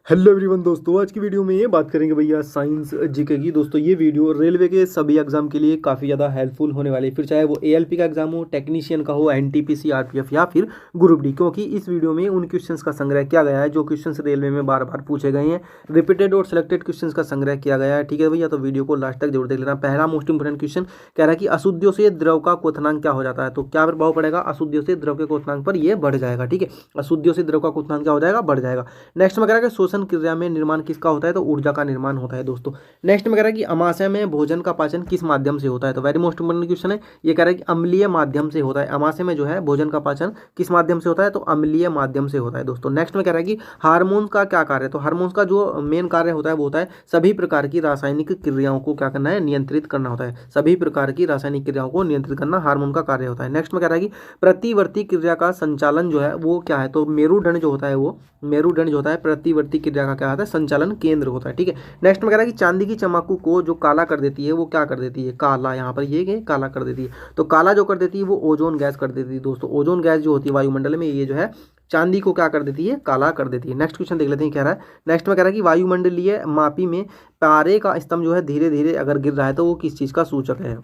Hello everyone दोस्तों, आज की वीडियो में ये बात करेंगे भैया साइंस जीके की। दोस्तों ये वीडियो रेलवे के सभी एग्जाम के लिए काफ़ी ज़्यादा हेल्पफुल होने वाली है, फिर चाहे वो एएलपी का एग्जाम हो, टेक्नीशियन का हो, एनटीपीसी, आरपीएफ या फिर ग्रुप डी, क्योंकि इस वीडियो में उन क्वेश्चंस का संग्रह किया गया है जो क्वेश्चंस रेलवे में बार बार पूछे गए हैं। रिपीटेड और सिलेक्टेड क्वेश्चंस का संग्रह किया गया है। ठीक है भैया, तो वीडियो को लास्ट तक जरूर देख लेना। पहला मोस्ट इंपोर्टेंट क्वेश्चन कह रहा है कि अशुद्धियों से द्रव का क्वथनांक क्या हो जाता है। तो क्या प्रभाव पड़ेगा अशुद्धियों से द्रव के क्वथनांक पर? ये बढ़ जाएगा। ठीक है, अशुद्धियों से द्रव का क्वथनांक क्या हो जाएगा? बढ़ जाएगा। नेक्स्ट में कह रहा है कि शोषण क्रिया में निर्माण किसका होता है? तो ऊर्जा का निर्माण होता है दोस्तों। नेक्स्ट में कह रहा है कि अमाशय में भोजन का पाचन किस माध्यम से होता है। तो वेरी मोस्ट इंपोर्टेंट क्वेश्चन है। ये कह रहा है कि अम्लीय माध्यम से होता है। अमाशय में जो है भोजन का पाचन किस माध्यम से होता है? तो अम्लीय माध्यम से होता है दोस्तों। नेक्स्ट में कह रहा है कि हार्मोन का क्या कार्य है। तो हार्मोन्स का जो मेन कार्य होता है वो होता है सभी प्रकार की रासायनिक क्रियाओं को क्या करना है? नियंत्रित करना होता है। सभी प्रकार की रासायनिक क्रियाओं को नियंत्रित करना हार्मोन का कार्य होता है। नेक्स्ट में कह रहा है कि प्रतिवर्ती क्रिया का संचालन जो है वो क्या है? तो मेरुदंड जो होता है वो मेरुदंड जो होता है प्रतिवर्ती क्रिया का क्या होता है? संचालन केंद्र होता है। ठीक है, नेक्स्ट में कह रहा है कि चांदी की चमकू को जो काला कर देती है वो क्या कर देती है? काला, यहाँ पर ये काला कर देती है। तो काला जो कर देती है वो ओजोन गैस कर देती है दोस्तों। ओजोन गैस जो होती है वायुमंडल में, ये जो है चांदी को क्या कर देती है? काला कर देती है। नेक्स्ट क्वेश्चन देख लेते हैं। कह रहा है नेक्स्ट में कह रहा है कि वायुमंडलीय मापी में पारे का स्तंभ जो है धीरे धीरे अगर गिर रहा है तो वो किस चीज़ का सूचक है?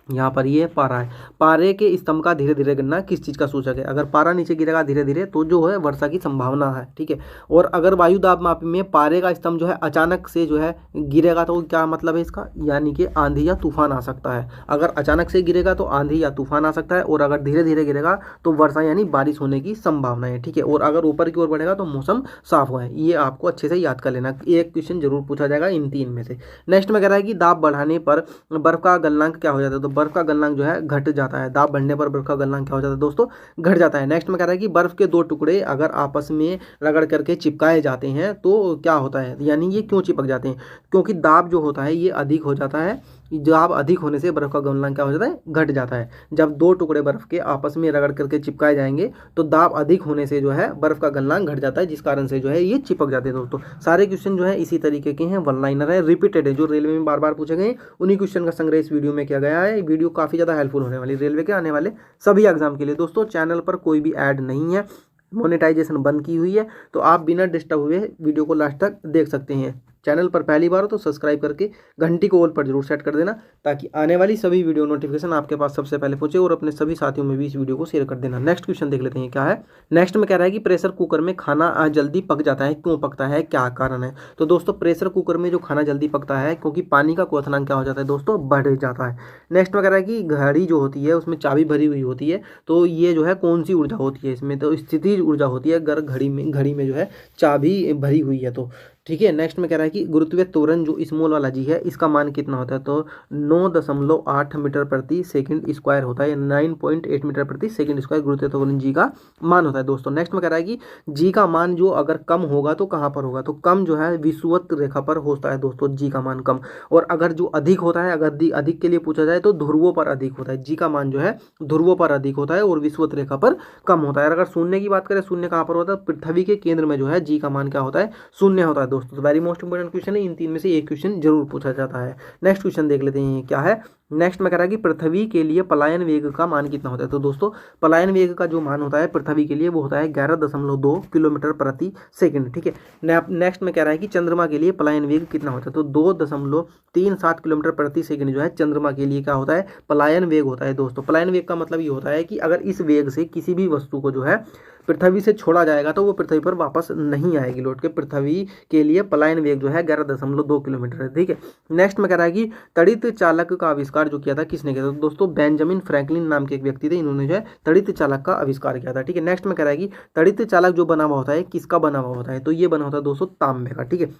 यहाँ पर ये पारा है। पारे के स्तंभ का धीरे धीरे गिरना किस चीज़ का सूचक है? अगर पारा नीचे गिरेगा धीरे धीरे तो जो है वर्षा की संभावना है। ठीक है, और अगर वायु दाब मापी में पारे का स्तंभ जो है अचानक से जो है गिरेगा तो क्या मतलब है इसका? यानी कि आंधी या तूफान आ सकता है। अगर अचानक से गिरेगा तो आंधी या तूफान आ सकता है, और अगर धीरे धीरे गिरेगा तो वर्षा यानी बारिश होने की संभावना है। ठीक है, और अगर ऊपर की ओर बढ़ेगा तो मौसम साफ हुआ है। ये आपको अच्छे से याद कर लेना, एक क्वेश्चन जरूर पूछा जाएगा इन तीन में से। नेक्स्ट में कह रहा है कि दाब बढ़ाने पर बर्फ का गलनांक क्या हो जाता है। तो बर्फ का गलनांक जो है घट जाता है। दाब बढ़ने पर बर्फ का गलनांक क्या हो जाता है दोस्तों? घट जाता है। नेक्स्ट में कह रहा है कि बर्फ के दो टुकड़े अगर आपस में रगड़ करके चिपकाए जाते हैं तो क्या होता है? यानी ये क्यों चिपक जाते हैं? क्योंकि दाब जो होता है ये अधिक हो जाता है। दाब अधिक होने से बर्फ का गलनांक क्या हो जाता है? घट जाता है। जब दो टुकड़े बर्फ के आपस में रगड़ करके चिपकाए जाएंगे तो दाब अधिक होने से जो है बर्फ का गलनांक घट जाता है, जिस कारण से जो है ये चिपक जाते हैं दोस्तों। सारे क्वेश्चन जो है इसी तरीके के हैं, वन लाइनर है, रिपीटेड है, जो रेलवे में बार बार पूछे गए उन्हीं क्वेश्चन का संग्रह इस वीडियो में किया गया है। वीडियो काफ़ी ज़्यादा हेल्पफुल होने वाली रेलवे के आने वाले सभी एग्जाम के लिए दोस्तों। चैनल पर कोई भी ऐड नहीं है, मोनेटाइजेशन बंद की हुई है, तो आप बिना डिस्टर्ब हुए वीडियो को लास्ट तक देख सकते हैं। चैनल पर पहली बार हो तो सब्सक्राइब करके घंटी को ऑल पर जरूर सेट कर देना, ताकि आने वाली सभी वीडियो नोटिफिकेशन आपके पास सबसे पहले पहुंचे, और अपने सभी साथियों में भी इस वीडियो को शेयर कर देना। नेक्स्ट क्वेश्चन देख लेते हैं क्या है। नेक्स्ट में कह रहा है कि प्रेशर कुकर में खाना जल्दी पक जाता है, क्यों पकता है, क्या कारण है? तो दोस्तों प्रेशर कुकर में जो खाना जल्दी पकता है क्योंकि पानी का क्वथनांक क्या हो जाता है दोस्तों? बढ़ जाता है। नेक्स्ट में कह रहा है कि घड़ी जो होती है उसमें चाबी भरी हुई होती है, तो ये जो है कौन सी ऊर्जा होती है इसमें? तो स्थितिज ऊर्जा होती है अगर घड़ी में जो है चाबी भरी हुई है तो। ठीक है, नेक्स्ट में कह रहा है कि गुरुत्वीय त्वरण जो स्मॉल वाला जी है इसका मान कितना होता है? तो 9.8 मीटर प्रति सेकंड स्क्वायर होता है, 9.8 मीटर प्रति सेकंड स्क्वायर गुरुत्वीय त्वरण जी का मान होता है दोस्तों। नेक्स्ट में कह रहा है कि जी का मान जो अगर कम होगा तो कहाँ पर होगा? तो कम जो है विषुवत रेखा पर होता है दोस्तों, जी का मान कम। और अगर जो अधिक होता है, अगर अधिक के लिए पूछा जाए तो ध्रुवों पर अधिक होता है। जी का मान जो है ध्रुवों पर अधिक होता है और विषुवत रेखा पर कम होता है। अगर शून्य की बात करें, शून्य कहाँ पर होता है? पृथ्वी के केंद्र में जो है जी का मान क्या होता है? शून्य होता है दोस्तों। तो वेरी मोस्ट इंपोर्टेंट क्वेश्चन है, इन तीन में से एक क्वेश्चन जरूर पूछा जाता है। नेक्स्ट क्वेश्चन देख लेते हैं क्या है। नेक्स्ट में कह रहा है कि पृथ्वी के लिए पलायन वेग का मान कितना होता है। तो दोस्तों पलायन वेग का जो मान होता है पृथ्वी के लिए वो होता है 11.2 किलोमीटर प्रति सेकंड। ठीक है, नेक्स्ट में कह रहा है कि चंद्रमा के लिए पलायन वेग कितना होता है। तो 2.37 किलोमीटर प्रति सेकंड जो है चंद्रमा के लिए क्या होता है? पलायन वेग होता है दोस्तों। पलायन वेग का मतलब ये होता है कि अगर इस वेग से किसी भी वस्तु को जो है पृथ्वी से छोड़ा जाएगा तो वो पृथ्वी पर वापस नहीं आएगी लौट के। पृथ्वी के लिए पलायन वेग जो है 11.2 किलोमीटर है। ठीक है, नेक्स्ट में कह रहा है कि तड़ित चालक का आविष्कार जो किया था किसने किया था? तो दोस्तों बेंजामिन फ्रैंकलिन नाम के एक व्यक्ति थे, इन्होंने जो है तड़ित चालक का आविष्कार किया था। ठीक है, नेक्स्ट में कह रहा है कि तड़ित चालक जो बना हुआ होता है किसका बना हुआ होता है? तो ये बना होता है दोस्तों तांबे का। ठीक है,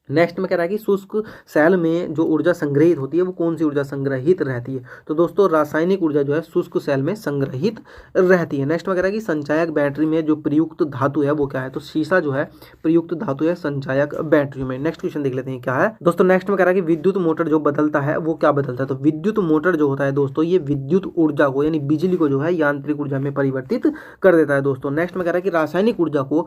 नेक्स्ट में कह रहा है कि शुष्क सेल में जो ऊर्जा संग्रहित होती है वो कौन सी ऊर्जा संग्रहित रहती है? तो दोस्तों रासायनिक ऊर्जा जो है शुष्क सेल में संग्रहित रहती है। नेक्स्ट में कह रहा है कि संचायक बैटरी में जो प्रयुक्त धातु है वो क्या है? तो सीसा जो है प्रयुक्त धातु है संचायक बैटरी में। नेक्स्ट क्वेश्चन देख लेते हैं क्या है दोस्तों। नेक्स्ट में कह रहा है कि विद्युत मोटर जो बदलता है वो क्या बदलता है? तो विद्युत मोटर जो होता है दोस्तों ये विद्युत ऊर्जा को यानी बिजली को जो है यांत्रिक ऊर्जा में परिवर्तित कर देता है दोस्तों। नेक्स्ट में कह रहा है कि रासायनिक ऊर्जा को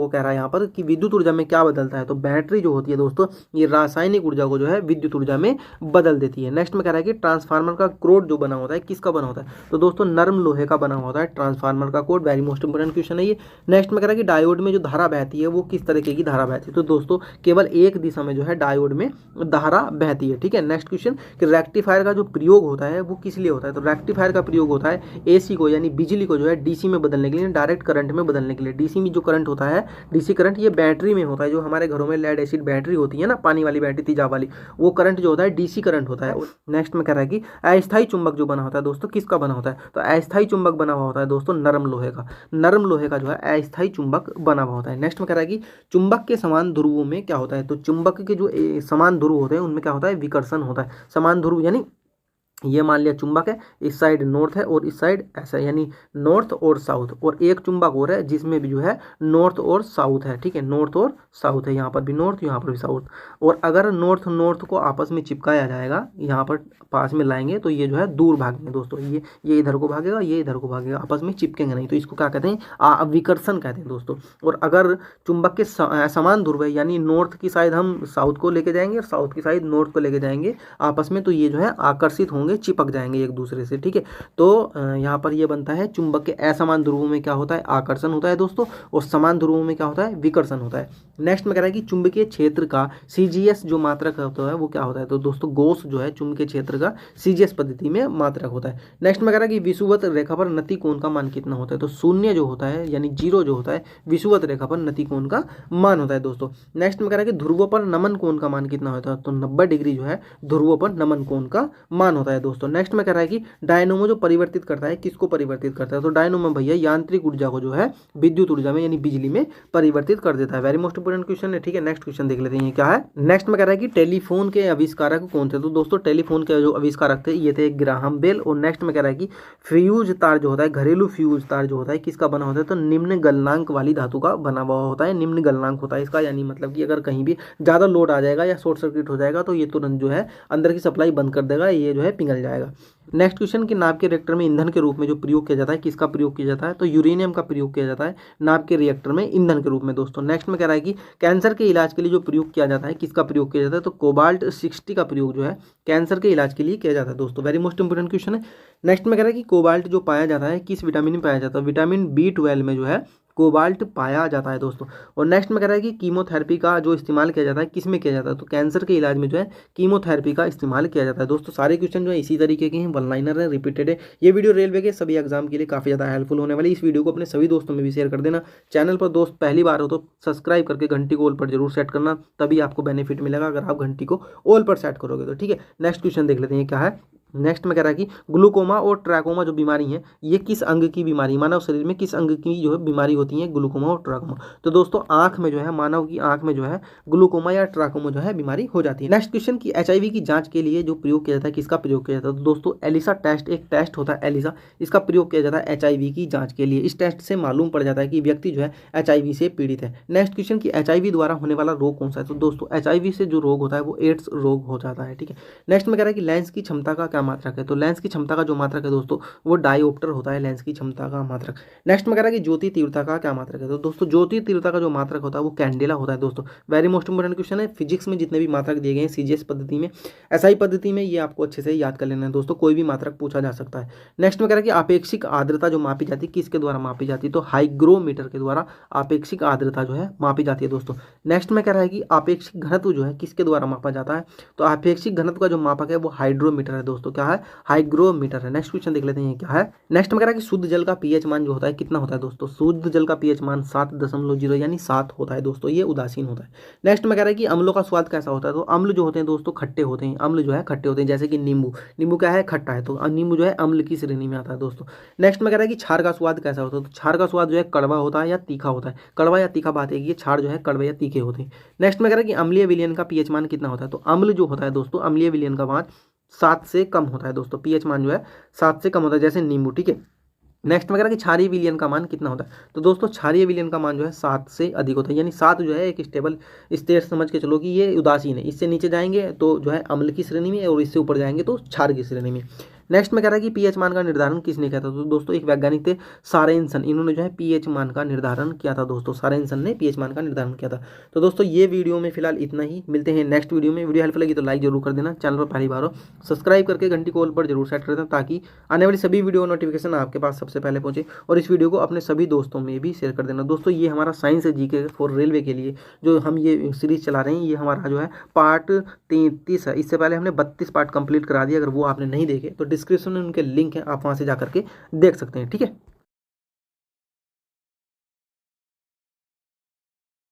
कह रहा है यहाँ पर कि विद्युत ऊर्जा में क्या बदलता है? तो बैटरी बैटरी जो होती है दोस्तों ये रासायनिक ऊर्जा को जो है विद्युत ऊर्जा में बदल देती है। नेक्स्ट में कह रहा है कि ट्रांसफार्मर का कोड जो बना होता है किसका बना होता है, तो दोस्तों नरम लोहे का बना होता है ट्रांसफार्मर का code. Very most important question है ये। नेक्स्ट में कह रहा है कि डायोड में जो धारा बहती है वो किस तरीके की धारा बहती है, तो दोस्तों केवल एक दिशा में जो है डायोड में धारा बहती है। ठीक है, नेक्स्ट क्वेश्चन कि रेक्टिफायर का जो प्रयोग होता है वो किस लिए होता है, तो रेक्टिफायर का प्रयोग होता है एसी को यानी बिजली को जो है डीसी में बदलने के लिए, डायरेक्ट करंट में बदलने के लिए। डीसी में जो करंट होता है, डीसी करंट, ये बैटरी में होता है। जो हमारे घरों में लेड एसिड बैटरी होती है ना, पानी वाली बैटरी, तेजाब वाली, वो करंट जो होता है डीसी करंट होता है। नेक्स्ट में कह रहा है कि अस्थायी चुंबक जो बना होता है दोस्तों किसका बना होता है, तो अस्थायी चुंबक बना हुआ होता है दोस्तों नरम लोहे का। नरम लोहे का जो है अस्थायी चुंबक बना हुआ होता है। नेक्स्ट में कह रहा है कि चुंबक के समान ध्रुवों में क्या होता है, तो चुंबक के जो समान ध्रुव होते हैं उनमें क्या होता है, विकर्षण होता है। समान ध्रुव यानी ये मान लिया चुंबक है, इस साइड नॉर्थ है और इस साइड ऐसा, यानी नॉर्थ और साउथ, और एक चुंबक और है जिसमें भी जो है नॉर्थ और साउथ है। ठीक है, नॉर्थ और साउथ है, यहाँ पर भी नॉर्थ, यहाँ पर भी साउथ। और अगर नॉर्थ नॉर्थ को आपस में चिपकाया जाएगा, यहाँ पर पास में लाएंगे तो ये जो है दूर भागेंगे दोस्तों, ये इधर को भागेगा, ये इधर को भागेगा, आपस में चिपकेंगे नहीं, तो इसको क्या कहते हैं, विकर्षण कहते हैं दोस्तों। और अगर चुंबक के समान ध्रुव है, यानी नॉर्थ की साइड हम साउथ को लेके जाएंगे और साउथ की साइड नॉर्थ को लेके जाएंगे आपस में, तो ये जो है आकर्षित होंगे, चिपक जाएंगे एक दूसरे से। ठीक है, तो यहाँ पर ये बनता है चुंबक के असमान ध्रुवों में क्या होता है, आकर्षण होता है दोस्तों, और समान ध्रुवों में क्या होता है, विकर्षण होता है। नेक्स्ट में कह रहा है कि चुंबकीय क्षेत्र का सीजीएस जो मात्रक होता है वो क्या होता है, तो दोस्तों गॉस जो है चुंबकीय क्षेत्र का सीजीएस पद्धति में मात्रक होता है। नेक्स्ट में कह रहा है कि विषुवत रेखा पर नति कोण का मान कितना होता है, तो शून्य जो होता है यानी जीरो जो होता है विषुवत रेखा पर नति कोण का मान होता है दोस्तों। नेक्स्ट में कह रहा है कि ध्रुवों पर नमन कोण का मान कितना होता है, तो 90 डिग्री जो है ध्रुवों पर नमन कोण का मान होता है दोस्तों। नेक्स्ट में कह रहा है कि डायनोमो जो परिवर्तित करता है किसको परिवर्तित करता है, तो डायनोमो भैया यांत्रिक ऊर्जा को जो है विद्युत ऊर्जा में यानी बिजली में परिवर्तित कर देता है। वेरी मोस्ट इंपोर्टेंट क्वेश्चन है। ठीक है, नेक्स्ट क्वेश्चन देख लेते हैं क्या है। नेक्स्ट में कह रहा है कि टेलीफोन के आविष्कारक कौन थे, तो दोस्तों टेलीफोन के जो आविष्कारक थे ये थे ग्राहम बेल। और नेक्स्ट में कह रहा है कि फ्यूज तार जो होता है, घरेलू फ्यूज तार जो होता है किसका बना होता है, तो निम्न गलनांक वाली धातु का बना हुआ होता है। निम्न गलनांक होता है इसका, यानी मतलब कि अगर कहीं भी ज़्यादा लोड आ जाएगा या शॉर्ट सर्किट हो जाएगा तो ये तुरंत जो है अंदर की सप्लाई बंद कर देगा, ये जो है पिघल जाएगा। नेक्स्ट क्वेश्चन कि नाभ के रिएक्टर में ईंधन के रूप में जो प्रयोग किया जाता है किसका प्रयोग किया जाता है, तो यूरेनियम का प्रयोग किया जाता है नाभ के रिएक्टर में ईंधन के रूप में दोस्तों। नेक्स्ट में कह रहा है कि कैंसर के इलाज के लिए जो प्रयोग किया जाता है किसका प्रयोग किया जाता है, तो कोबाल्ट 60 का प्रयोग जो है कैंसर के इलाज के लिए किया जाता है दोस्तों। वेरी मोस्ट इंपोर्टेंट क्वेश्चन है। नेक्स्ट में कह रहा है कि कोबाल्ट जो पाया जाता है किस विटामिन में पाया जाता है, विटामिन B12 में जो है कोबाल्ट पाया जाता है दोस्तों। और नेक्स्ट में कह रहा है कि कीमोथेरेपी का जो इस्तेमाल किया जाता है किस में किया जाता है, तो कैंसर के इलाज में जो है कीमोथेरेपी का इस्तेमाल किया जाता है दोस्तों। सारे क्वेश्चन जो है इसी तरीके के हैं, वन लाइनर है, रिपीटेड है। ये वीडियो रेलवे के सभी एग्जाम के लिए काफ़ी ज़्यादा हेल्पफुल होने वाली। इस वीडियो को अपने सभी दोस्तों में भी शेयर कर देना। चैनल पर दोस्त पहली बार हो तो सब्सक्राइब करके घंटी को ऑल पर जरूर सेट करना, तभी आपको बेनिफिट मिलेगा अगर आप घंटी को ऑल पर सेट करोगे तो। ठीक है, नेक्स्ट क्वेश्चन देख लेते हैं क्या है। नेक्स्ट में कह रहा है कि ग्लूकोमा और ट्रैकोमा जो बीमारी है ये किस अंग की बीमारी, मानव शरीर में किस अंग की जो है बीमारी होती है ग्लूकोमा और ट्रैकोमा, तो दोस्तों आंख में जो है, मानव की आंख में जो है ग्लूकोमा या ट्रैकोमा जो है बीमारी हो जाती है। नेक्स्ट क्वेश्चन की HIV की जांच के लिए जो प्रयोग किया जाता है किसका प्रयोग किया जाता है, तो दोस्तों एलिसा टेस्ट एक टेस्ट होता है एलिसा, इसका प्रयोग किया जाता है HIV की जाँच के लिए। इस टेस्ट से मालूम पड़ जाता है कि व्यक्ति जो है HIV से पीड़ित है। नेक्स्ट क्वेश्चन की HIV द्वारा होने वाला रोग कौन सा है, तो दोस्तों HIV से जो रोग होता है वो एड्स रोग हो जाता है। ठीक है, नेक्स्ट में कह रहा है कि लेंस की क्षमता का क्या मात्रक है, तो लेंस की क्षमता का जो मात्रक है दोस्तों वो डायोप्टर होता है, लेंस की क्षमता का मात्रक। नेक्स्ट में कह रहा है कि ज्योति तीव्रता का क्या मात्रक है, तो दोस्तों ज्योति तीव्रता का जो मात्रक होता है वो कैंडेला होता है दोस्तों। वेरी मोस्ट इंपोर्टेंट क्वेश्चन है। फिजिक्स में जितने भी मात्रक दिए गए हैं सीजीएस पद्धति में, SI पद्धति में, ये आपको अच्छे से याद कर लेना है दोस्तों, कोई भी मात्रक पूछा जा सकता है। नेक्स्ट में कह रहा है कि आपेक्षिक आर्द्रता जो मापी जाती है किसके द्वारा मापी जाती है, तो हाइग्रोमीटर के द्वारा आपेक्षिक आर्द्रता जो है मापी जाती है दोस्तों। नेक्स्ट में कह रहा है कि आपेक्षिक घनत्व जो है किसके द्वारा मापा जाता है, तो आपेक्षिक घनत्व का जो मापक है वो हाइड्रोमीटर है दोस्तों। क्या है, हाइग्रोमीटर है। नेक्स्ट क्वेश्चन देख लेते हैं क्या है। नेक्स्ट में कह रहा है कि शुद्ध जल का pH मान जो होता है कितना होता है दोस्तों, शुद्ध जल का pH मान 7.0 यानी 7 होता है दोस्तों, ये उदासीन होता है। नेक्स्ट में कह रहा है कि अम्लों का स्वाद कैसा होता है, तो अम्ल जो होते हैं दोस्तों खट्टे होते हैं, अम्ल जो है खट्टे होते हैं, जैसे कि नींबू, नींबू क्या है, खट्टा है, तो नींबू जो है अम्ल की श्रेणी में आता है दोस्तों। नेक्स्ट में कह रहा है कि क्षार का स्वाद कैसा होता है, तो क्षार का स्वाद जो है कड़वा होता है या तीखा होता है, कड़वा या तीखा बात है कि ये क्षार जो है कड़वे या तीखे होते हैं। नेक्स्ट में कह रहा है कि अम्लीय विलयन का pH मान कितना होता है, तो अम्ल जो होता है दोस्तों अम्लीय विलयन का मान 7 से कम होता है दोस्तों, pH मान जो है 7 से कम होता है, जैसे नींबू। ठीक है, नेक्स्ट में कह रहा है कि क्षारीय विलयन का मान कितना होता है, तो दोस्तों क्षारीय विलयन का मान जो है 7 से अधिक होता है, यानी 7 जो है एक स्टेबल स्टेट समझ के चलो कि ये उदासीन है, इससे नीचे जाएंगे तो जो है अम्ल की श्रेणी में और इससे ऊपर जाएंगे तो क्षार की श्रेणी में। नेक्स्ट में कह रहा है कि पीएच मान का निर्धारण किसने किया था। तो दोस्तों एक वैज्ञानिक थे सारेंसन, इन्होंने जो है पीएच मान का निर्धारण किया था दोस्तों, सारेंसन ने पीएच मान का निर्धारण किया था। तो दोस्तों ये वीडियो में फिलहाल इतना ही, मिलते हैं नेक्स्ट वीडियो में। वीडियो हेल्पफुल लगी तो लाइक जरूर कर देना, चैनल पर पहली बार हो सब्सक्राइब करके घंटी कॉल पर जरूर सेट कर देना, ताकि आने वाली सभी वीडियो नोटिफिकेशन आपके पास सबसे पहले पहुंचे। और इस वीडियो को अपने सभी दोस्तों में भी शेयर कर देना दोस्तों। ये हमारा साइंस जीके फॉर रेलवे के लिए जो हम ये सीरीज चला रहे हैं, ये हमारा जो है पार्ट 33 है। इससे पहले हमने 32 पार्ट कंप्लीट करा दिया, अगर वो आपने नहीं देखे तो डिस्क्रिप्शन में उनके लिंक है, आप वहाँ से जा करके देख सकते हैं। ठीक है।